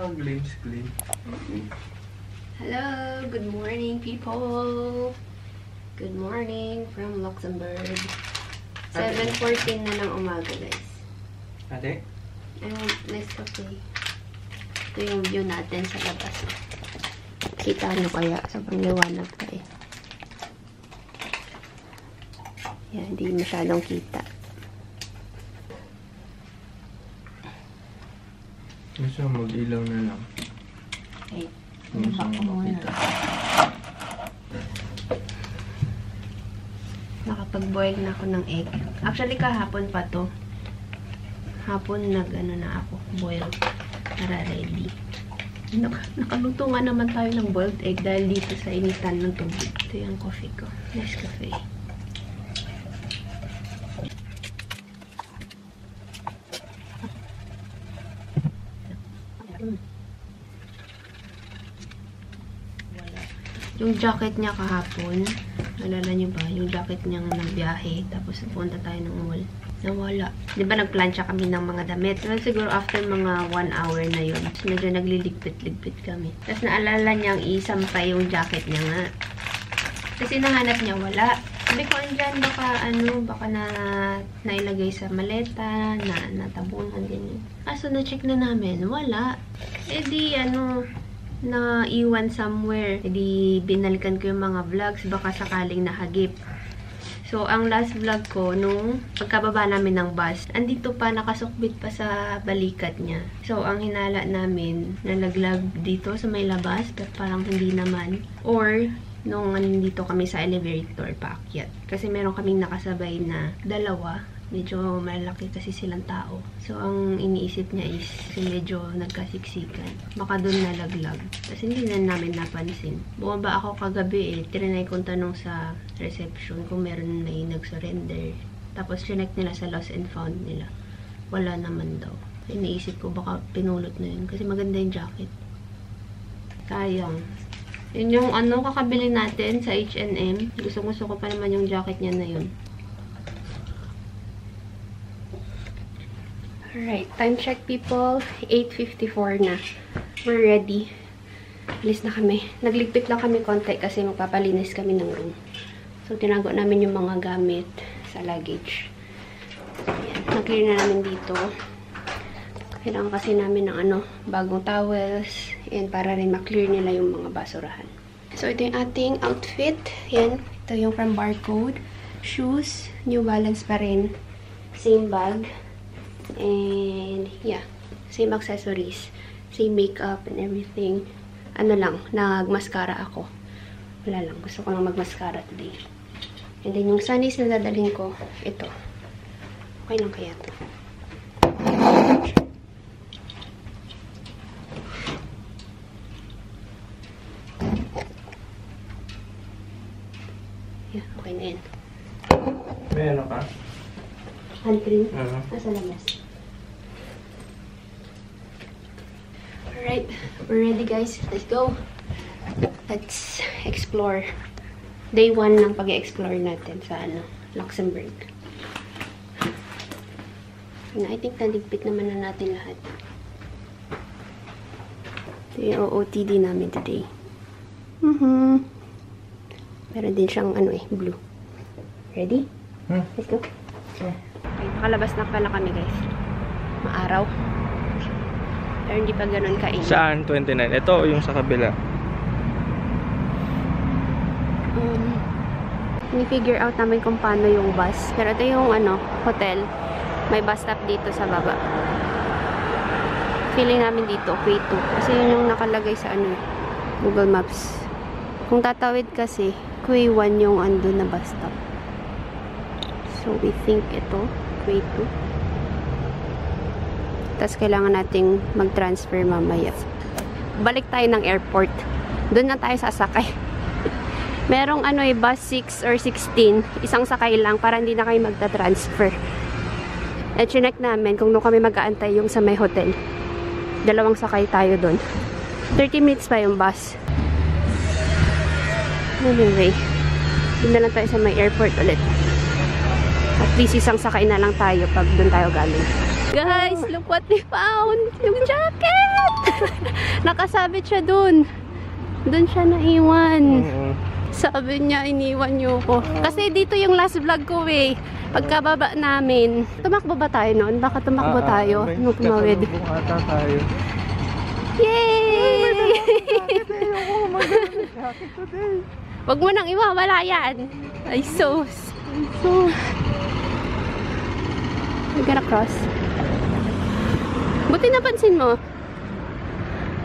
Naka-glimpse. Hello, good morning people. Good morning from Luxembourg. 7:14 na ng umaga, guys. Ate? Nice coffee. Ito yung view natin sa labas. Kita nyo kaya? Sobrang liwanag pa eh. Yan, hindi masyadong kita. Gusto mag-ilaw na lang. Okay. Gusto makita. Nakapag-boil na ako ng egg. Actually, kahapon pa to. Hapon nag-ano na ako. Boil. Para ready. Nakaluto nga naman tayo ng boiled egg dahil dito sa initan ng tubig. Ito yung coffee ko. Nice coffee. Yung jacket niya kahapon, nalala niyo ba? Yung jacket niyang nagbiyahe, tapos pupunta tayo ng mall. Nawala. Di ba nagplansya kami ng mga damit? Well, siguro after mga 1 hour na yun, medyo nagliligpit-ligpit kami. Tapos naalala niyang isampay yung jacket niya nga. Kasi nahanap niya, wala. Sabi ko, andyan, baka nailagay sa maleta, natabunan, ganyan. So na-check na namin, wala. Eh di, na iwan somewhere. Edi binalikan ko yung mga vlogs, baka sakaling nahagip. So, ang last vlog ko, nung pagkababa namin ng bus, andito pa, nakasukbit pa sa balikat niya. So, ang hinala namin, nalaglag dito sa may labas, pero parang hindi naman. Or, nung nandito kami sa elevator paakyat. Kasi meron kaming nakasabay na dalawa. Medyo malaki kasi silang tao. So, ang iniisip niya is medyo nagkasiksikan. Baka doon nalaglag. Kasi hindi na namin napansin. Bumaba ako kagabi eh. Trinay kong tanong sa reception kung meron na nag-surrender. Tapos, chinek nila sa lost and found nila. Wala naman daw. Iniisip ko baka pinulot na yun. Kasi maganda yung jacket. Sayang. Yun yung kakabili natin sa H&M. Gusto ko pa naman yung jacket niya na yun. Alright, time check people. 8:54 na. We're ready. Alis na kami. Nagligpit lang kami konti kasi magpapalinis kami ng room. So, tinago namin yung mga gamit sa luggage. Ayan. Nag-clear na namin dito. Kailangan kasi namin ng bagong towels. And para rin ma-clear nila yung mga basurahan. So, ito yung ating outfit. Ayan. Ito yung from Barcode. Shoes. New Balance pa rin. Same bag. And, yeah. Same accessories. Same makeup and everything. Nag-mascara ako. Wala lang. Gusto ko lang mag-mascara today. And then, yung sunnies na dadalhin ko, ito. Okay lang kaya to. Yeah, okay na yan. May ka? Hand cream? Nasa labas. Alright, we're ready guys. Let's go. Let's explore. Day 1 ng pag-explore natin sa Luxembourg. I think naligpit naman na natin lahat. Ito yung OOTD namin today. Meron din siyang blue. Ready? Let's go. Okay, nakalabas na pala kami guys. Maaraw. Pero hindi pa ganun kainit. Saan? 29? Ito o yung sa kabila? Ni-figure out namin kung paano yung bus. Pero ito yung hotel. May bus stop dito sa baba. Feeling namin dito, Quay 2. Kasi yun yung nakalagay sa Google Maps. Kung tatawid kasi, Quay 1 yung andun na bus stop. So, we think ito, Quay 2. Tapos, kailangan nating mag-transfer mamaya. Balik tayo ng airport. Doon na tayo sasakay. Merong bus 6 or 16. Isang sakay lang para hindi na kayo magta-transfer. At chinek namin kung doon kami mag-aantay yung sa may hotel. 2 sakay tayo doon. 30 minutes pa yung bus. Anyway, doon na lang tayo sa may airport ulit. At least isang sakay na lang tayo pag doon tayo galing. Guys, look what we found! Yung jacket! Nakasabit siya dun. Dun siya naiwan. Sabi niya, iniwan niyo ko. Kasi dito yung last vlog ko eh. Pagkababa namin. Tumakbo ba tayo noon? Baka tumakbo tayo. Nung tumawid. Kasalubong ata tayo. Yay! Wag mo nang iwawala yan. Ay, sus. We're gonna cross. Buti napansin mo.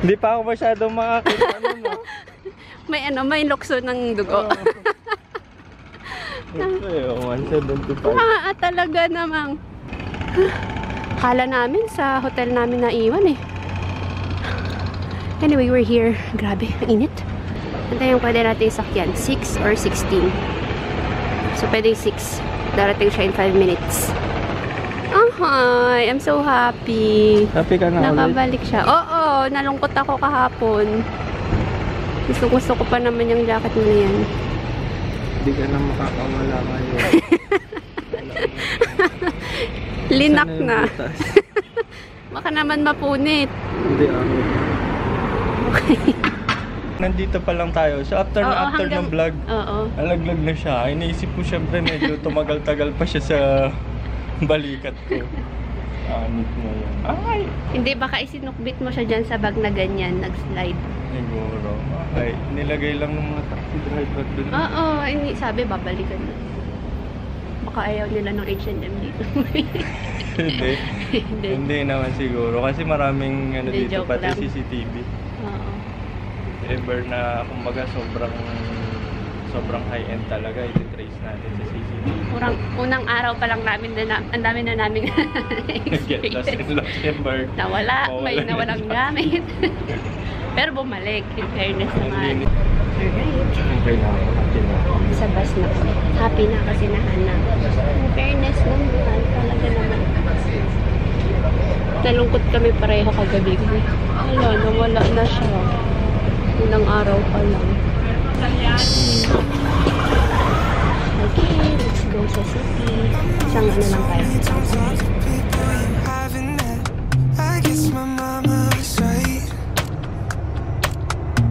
Hindi pa ako masyadong makakita. May lukso ng dugo. Ito 175. Talaga namang. Kala namin sa hotel namin na iwan eh. Anyway, we're here. Grabe, ang init. Ito yung pwede natin sakyan. 6 or 16. So, pwede 6. Darating siya in 5 minutes. Hi! I'm so happy. Happy ka na ulit? Nakabalik siya. Oo, nalungkot ako kahapon. Gusto ko pa naman yung jacket mo na yan. Hindi ka na makakawala ngayon. Linak na. Baka naman mapunit. Hindi ako. Okay. Nandito pa lang tayo. So after ng vlog, alaglag na siya. Iniisip ko syempre medyo tumagal-tagal pa siya sa balikat ko. Anit mo yan. Ay! Hindi, baka isinukbit mo siya dyan sa bag na ganyan. Nag-slide. Siguro. Ay, nilagay lang ng mga taxi driver dun. Oo, sabi babalikan na. Baka ayaw nila ng H&M dito. Hindi. Hindi naman siguro. Kasi maraming Hindi, dito, joke pati lang. CCTV. Oo. Ever na, kumbaga, sobrang high-end talaga. Iti-trace natin sa CCTV. Unang araw pa lang namin, ang dami na namin Get lost in Luxembourg. Nawala, may nawalang gamit. Pero bumalik, in fairness naman. Alright. Okay na ako. Sa bus na kami. Happy na kasi nahanap. In fairness naman, talaga naman. Nalungkot kami pareho kagabi. Wala, nawala na siya. Unang araw pa lang. Okay, let's go sa city. Isang ano lang tayo. I guess my mama was right,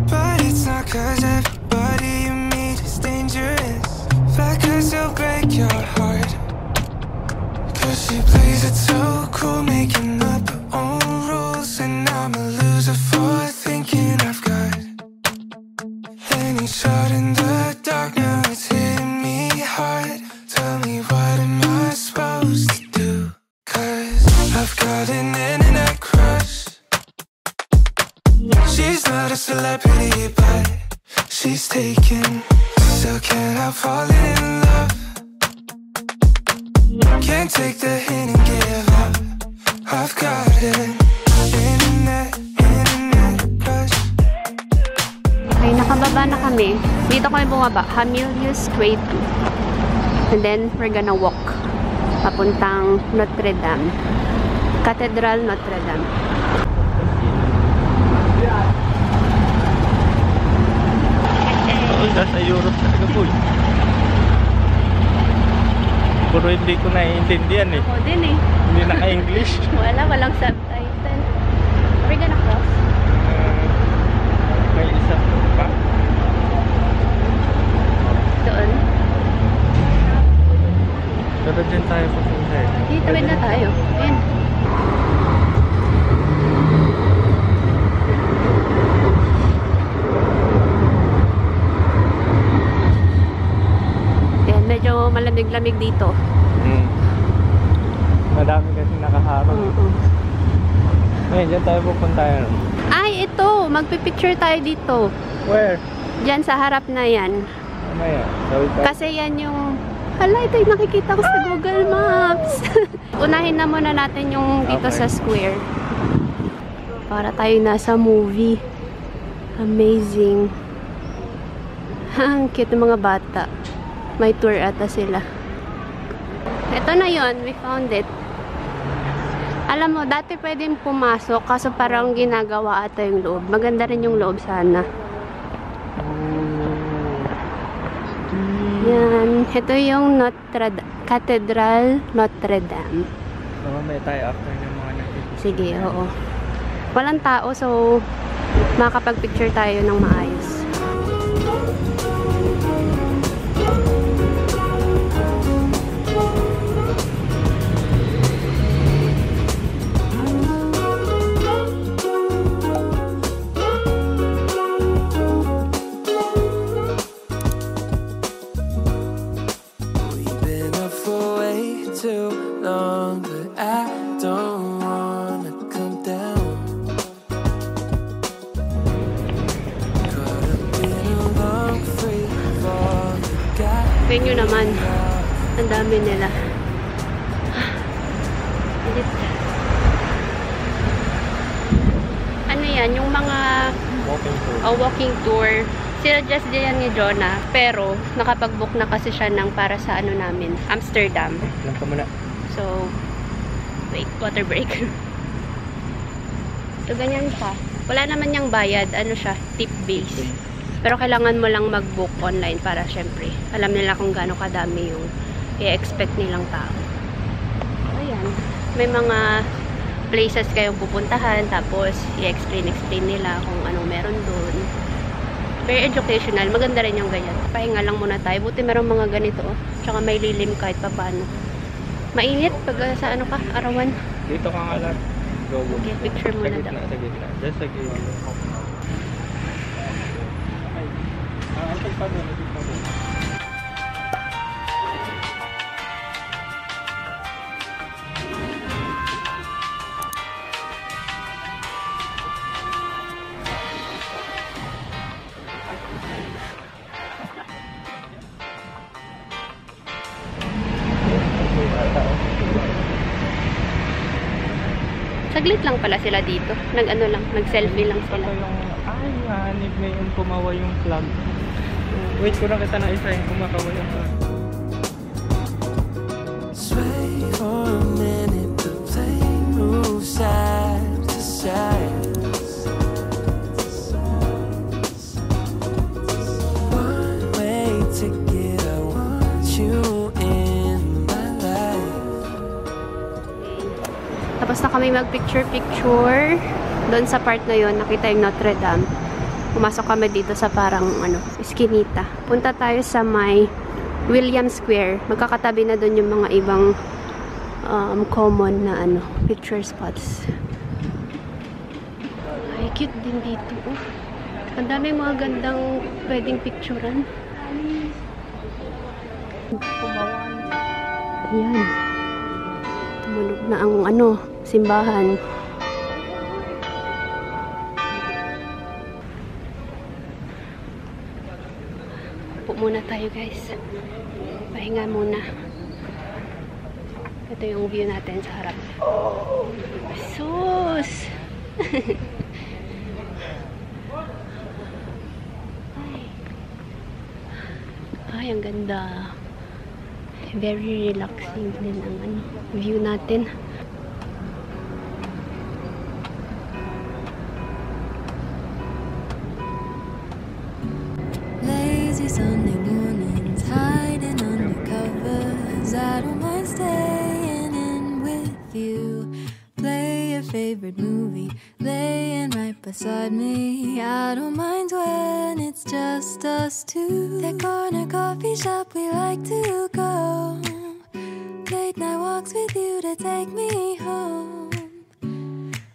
but it's not 'cause everybody you meet is dangerous. Like 'cause she'll break your heart, 'cause she plays it so cool, making up her own rules, and I'm a loser for thinking I've got any shot in the dark. Now it's hitting me hard. Tell me, what am I supposed to do? 'Cause I've got an internet crush. She's not a celebrity, but she's taken. Still can't help falling in love. Can't take the hint and give up. I've got an internet crush. Okay, nakababa na kami. Dito kami bumaba. Hamilius Way 2. And then, we're gonna walk. Papuntang Notre Dame. Cathedral Notre Dame. Sa Europe talaga po. Puro hindi ko naiintindihan eh. Ako din eh. Hindi naka-English. Walang subtitle. We're gonna cross. May isa pa. Doon. Pero dyan tayo papunta eh. Dito na tayo. Ayan. Ayan, medyo malamig-lamig dito. Madami kasi nakaharap. Ngayon, dyan tayo pupunta yan. Ay, ito! Magpipicture tayo dito. Where? Diyan sa harap na yan. Mamaya. Kasi yan yung... Hala, ito yung nakikita ko sa Google Maps. Unahin na muna natin yung dito sa square. Para tayo nasa movie. Amazing. Ang cute ng mga bata. May tour ata sila. Ito na yon, we found it. Alam mo, dati pwedeng pumasok kaso parang ginagawa ata yung loob. Maganda rin yung loob sana. Yan. Ito yung Cathedral Notre Dame. Mamaya tayo after ng mga nakikita. Sige, oo. Walang tao, so makakapag-picture tayo ng maayos. We've been up for way too long, but I don't wanna come down. Caught up in a long free fall. Venue naman. Ang dami nila. Ano yan? Yung mga Walking tour. walking tour. Sila just din ni Jonah. Pero, nakapag-book na kasi siya ng para sa ano namin, Amsterdam. Lang ka muna. So, wait, water break. So, ganyan siya. Wala naman niyang bayad. Ano siya? Tip base. Pero kailangan mo lang mag-book online para syempre, alam nila kung gaano kadami yung i-expect nilang tao. Ayan. May mga places kayong pupuntahan, tapos i-explain nila kung anong meron doon. Very educational. Maganda rin yung ganyan. Pahinga lang muna tayo. Buti merong mga ganito. Oh. Tsaka may lilim kahit pa paano. Mainit pag sa ano ka, arawan. Dito ka nga lang. Go. Okay, picture muna daw. Sa gitna. Just sa gitna. Antay pa doon. Saglit lang pala sila dito. Nag-ano lang, nag-selfie lang sila. Ay, hanip ngayon kumawa yung flag. Wait ko lang kita na isa yung kumakawa yung flag. Sway for a minute, the plane moves side to side. One way ticket, I want you in my life. Tapos na kami mag-picture-picture. Doon sa part na yon nakita yung Notre Dame. Pumasok kami dito sa parang eskinita. Punta tayo sa may William Square. Magkakatabi na doon yung mga ibang common na picture spots. Ay, cute din dito. Oh. Ang dami mga gandang pwedeng picturean. Ayan. Tumunog na ang simbahan. Muna tayo guys. Pahinga muna. Ito yung view natin sa harap. Sus! Ay, ang ganda. Very relaxing din ang view natin. Sunday mornings hiding under covers. I don't mind staying in with you. Play your favorite movie, laying right beside me. I don't mind when it's just us two. That corner coffee shop we like to go. Late night walks with you to take me home.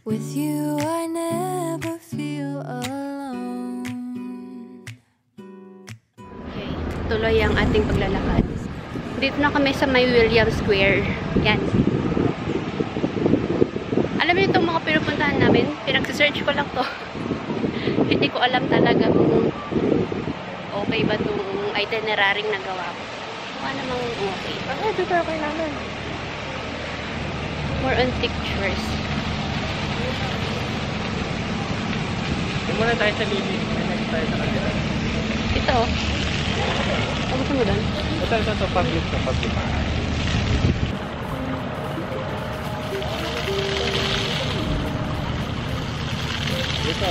With you I never feel alone. Tuloy ang ating paglalakad. Dito na kami sa may William Square. Yan. Alam niyo itong mga pinupuntahan namin? Pinag-search ko lang to. Hindi ko alam talaga kung okay ba itong itinerary nagawa ko. Mukha namang okay. Dito okay naman. More on pictures. Hindi muna tayo sa Lily. Hindi tayo sa kanila. Ito. Ano gusto mo doon? Ito, public sa public. Ito.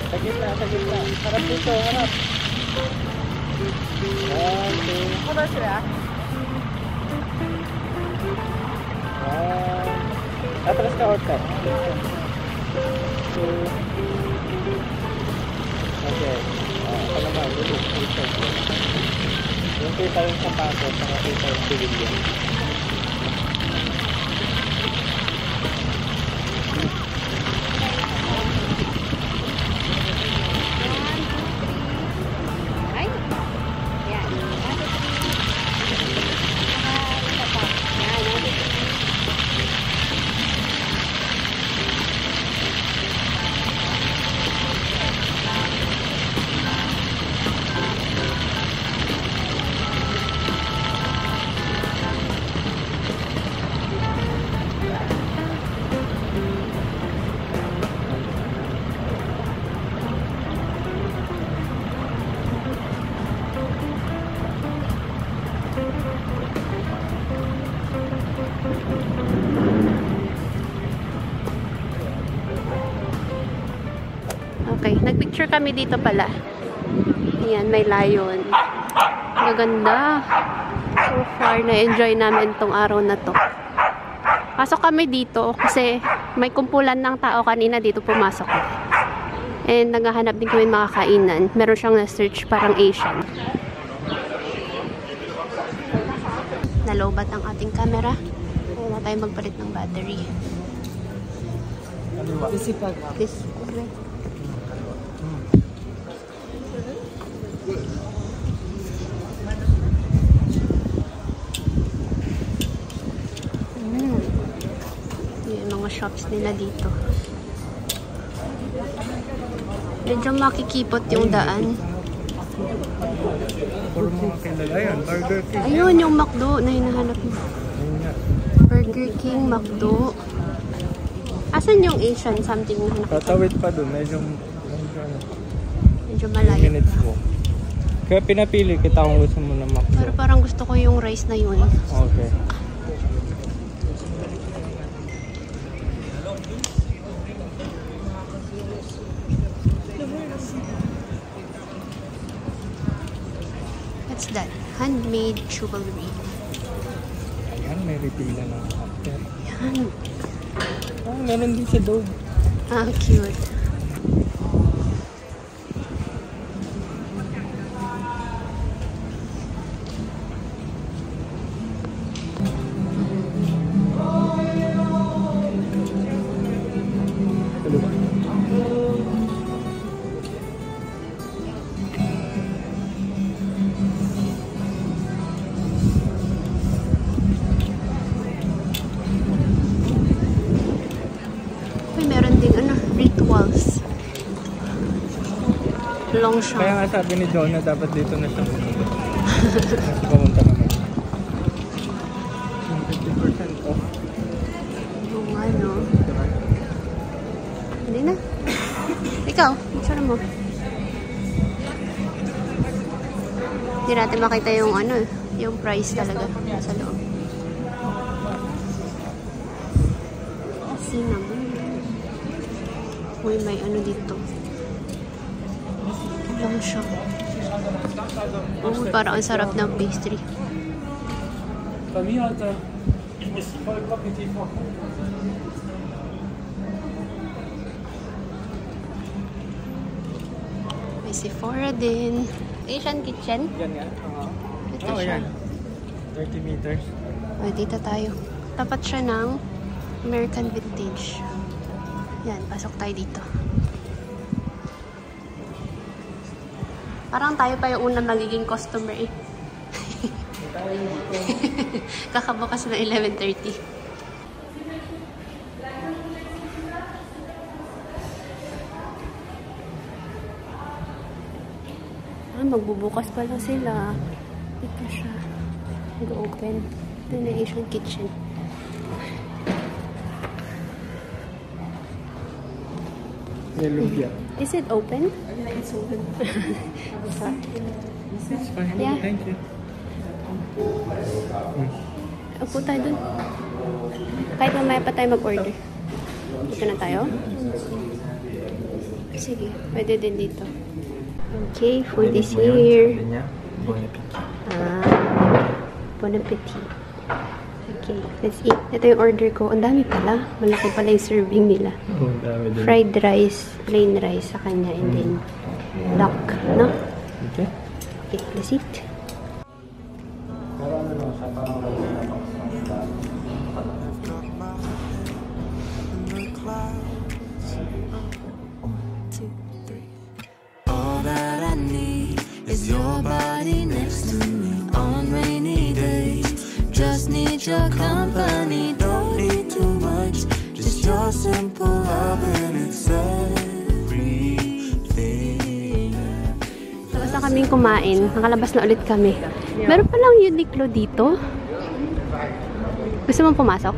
Sagit lang. sa gitna. Harap dito, harap. 1, 2. Atras ka, orta. 2. Okay. Ako naman, dito. Yung kita yung sapatos, nakakita yung civilian. Okay, nagpicture kami dito pala. Ayan, may lion. Maganda. So far, na-enjoy namin tong araw na to. Pasok kami dito kasi may kumpulan ng tao kanina dito pumasok. And naghahanap din kami makakainan. Meron siyang na-search parang Asian. Nalobat ang ating camera. Kaya na tayo magpalit ng battery. This correct. Yung mga shops nila dito. Medyo makikipot yung daan. Puro mga kilala yan. Burger King. Ayun, yung McDo na hinahanap mo. Burger King, McDo. Asan yung Asian something na hanap? Tatawid pa dun. Medyo malayo. minutes mo. Kaya pinapili kita kung gusto mo na McDo. Pero parang gusto ko yung rice na yun. Okay. What's that? Handmade jewelry. Ayan, may repila ng after. Yan. Ah, meron din sa dog. Ah, cute. Rituals. Long shot. Kaya nga sabi ni Jonah, dapat dito na siya pumunta. Mas pumunta naman. 50% off. Oo nga, no? Hindi na. Ikaw, magsara mo. Hindi natin makita yung ano, yung price talaga sa loob. Cinnamon. Uy, may ano dito. Long shot. Uy, parang ang sarap ng pastry. May Sephora din. Asian kitchen. Yan nga. Ito siya. Yan. 30 meters. O, dito tayo. Tapat siya ng American Vintage. Yan, pasok tayo dito. Parang tayo pa yung unang magiging customer eh. Kakabukas na 11:30. Ah, magbubukas pala sila. Ito siya. Mag-open. Ito na Asian kitchen. Lumpia. Is it open? It's open. It's fine. Yeah. Thank you. Upo tayo dun. Kahit mamaya pa tayo mag-order. Dito na tayo. Sige, pwede din dito. Okay, food is here. Bon appetit. Bon appetit. Okay, let's eat. Ito yung order ko. Ang dami pala. Malaki pala yung serving nila. Oh, dami din. Fried rice, plain rice sa kanya, and then duck, no? Okay. Okay, let's eat. All that I need is your body next to me on rainy days. Just need your company, don't need too much. Just your simple love and it's everything. Tapos na kaming kumain. Nakalabas na ulit kami. Meron palang Uniqlo dito. Gusto mong pumasok?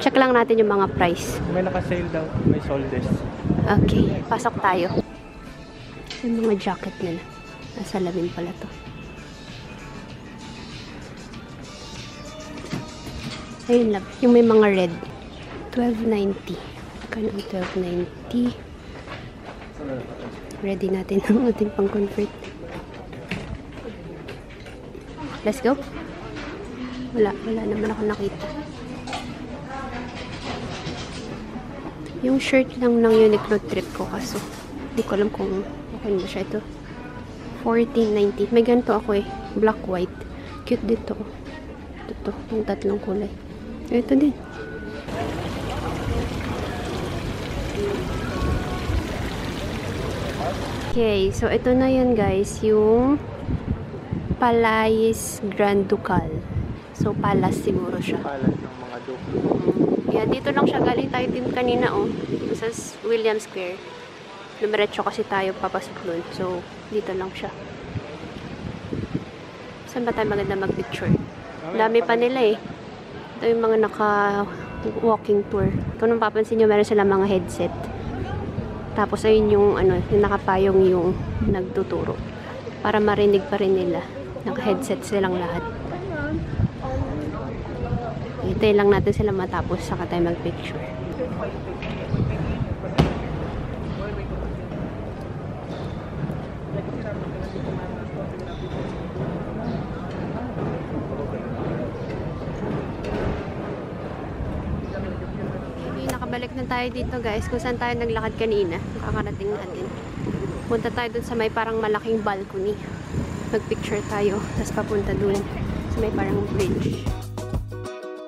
Check lang natin yung mga price. May naka-sale daw. May soldes. Okay, pasok tayo. Yung mga jacket nila. Nasa lamin pala to. Ayun lang. Yung may mga red. $12.90. Kano ang $12.90? Ready natin ang ating pang-convert. Let's go. Wala naman ako nakita. Yung shirt lang ng Uniqlo trip ko kaso. Hindi ko alam kung okay na siya ito. $14.90. May ganito ako eh. Black, white. Cute dito. Ito. Yung tatlong kulay. Ito din. Okay. So, ito na yan guys. Yung Palais Grand Ducal. So, palace siguro siya. Palat ng mga duke. Yeah, dito lang siya. Galing tayo din kanina, oh. Sa William Square. Numeretso kasi tayo papasok doon. So, dito lang siya. Saan ba tayo maganda mag-picture? Dami pa nila eh. Ito yung mga naka-walking tour. Kung nung papansin nyo, meron silang mga headset. Tapos ayun yung, yung nakapayong yung nagtuturo. Para marinig pa rin nila. Naka-headset silang lahat. Hintayin lang natin sila matapos saka tayo mag-picture. Okay, nakabalik na tayo dito guys. Kung saan tayo naglakad kanina. Nakakarating natin. Punta tayo dun sa may parang malaking balcony. Mag-picture tayo. Tapos papunta dun sa may parang bridge.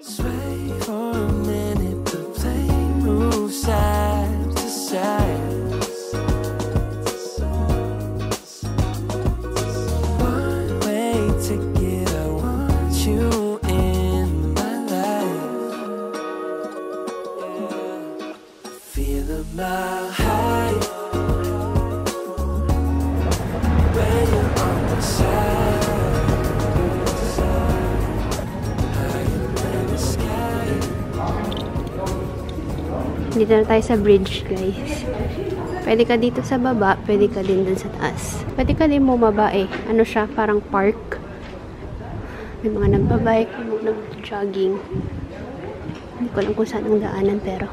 Sway for a minute, the plane moves side to side. One-way ticket, I want you in my life. I feel a mile high when you're on my side. Dito na tayo sa bridge, guys. Pwede ka dito sa baba, pwede ka din dun sa taas. Pwede ka din bumaba eh. Ano siya, parang park. May mga nagbabike, may mga nag-jogging. Hindi ko alam kung saan ang daanan, pero